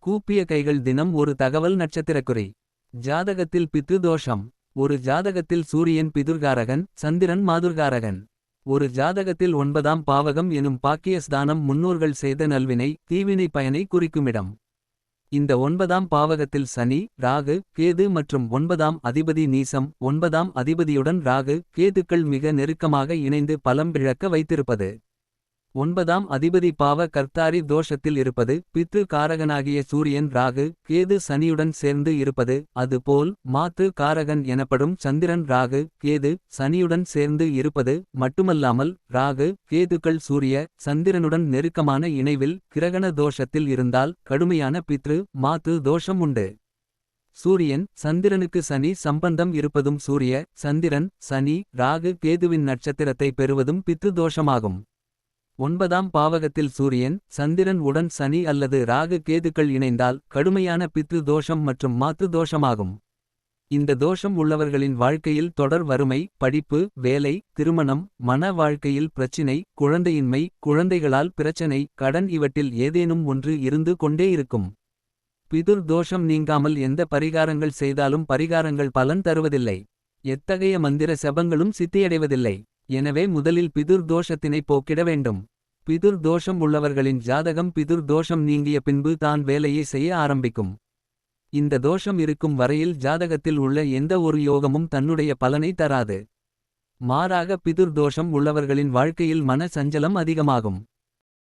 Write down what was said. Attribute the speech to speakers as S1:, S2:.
S1: கூப்பிய கைகள் தினம் ஒரு தகவல் நட்சத்திரக்குறி. ஜாதகத்தில் பித்ரு தோஷம். ஒரு ஜாதகத்தில் சூரியன் பிதுர்காரகன், சந்திரன் மாதுர்காரகன். ஒரு ஜாதகத்தில் 9ஆம் பாவகம் எனும் பாக்கியஸ்தானம் முன்னோர்கள் செய்த நல்வினை தீவினை பயனை குறிக்குமிடம். இந்த 9ஆம் பாவகத்தில் சனி, ராகு, கேது மற்றும் 9ஆம் அதிபதி நீசம். 9ஆம் அதிபதியுடன் ராகு கேதுக்கள் மிக நெருக்கமாக இணைந்து பலம் இழக்க வைத்திருப்பது. 9ஆம் அதிபதி பாவ கர்த்தாரி தோஷத்தில் இருப்பது. பித்ரு காரகனாகிய சூரியன் ராகு கேது சனியுடன் சேர்ந்து இருப்பது. அதுபோல் மாத்து காரகன் எனப்படும் சந்திரன் ராகு கேது சனியுடன் சேர்ந்து இருப்பது மட்டுமல்லாமல். ராகு கேதுக்கள் சூரிய சந்திரனுடன் நெருக்கமான இணைவில் கிரகண தோஷத்தில் இருந்தால் கடுமையான பித்ரு மாத்து தோஷம் உண்டு. சூரியன் சந்திரனுக்கு சனி சம்பந்தம் இருப்பதும் சூரிய சந்திரன் சனி ராகு கேதுவின் நட்சத்திரத்தை பெறுவதும் பித்ரு தோஷமாகும். 9ஆம் பாவகத்தில் சூரியன் சந்திரன் உடன் சனி அல்லது ராகு கேதுக்கள் இணைந்தால் கடுமையான பித்ரு தோஷம் மற்றும் மாத்து தோஷமாகும். இந்த தோஷம் உள்ளவர்களின் வாழ்க்கையில் தொடர் வறுமை, படிப்பு, வேலை, திருமணம், மன வாழ்க்கையில் பிரச்சினை, குழந்தையின்மை, குழந்தைகளால் பிரச்சனை, கடன் இவற்றில் ஏதேனும் ஒன்று இருந்து கொண்டே இருக்கும். பிதுர் தோஷம் நீங்காமல் எந்த பரிகாரங்கள் செய்தாலும் பரிகாரங்கள் பலன் தருவதில்லை. எத்தகைய மந்திர செபங்களும் சித்தியடைவதில்லை. எனவே முதலில் பிதுர் தோஷத்தினை போக்கிட வேண்டும். பிதுர் தோஷம் உள்ளவர்களின் ஜாதகம் பிதுர் தோஷம் நீங்கிய பின்பு தான் வேலையை செய்ய ஆரம்பிக்கும். இந்த தோஷம் இருக்கும் வரையில் ஜாதகத்தில் உள்ள எந்த ஒரு யோகமும் தன்னுடைய பலனை தராது. மாறாக பிதுர் தோஷம் உள்ளவர்களின் வாழ்க்கையில் மன சஞ்சலம் அதிகமாகும்.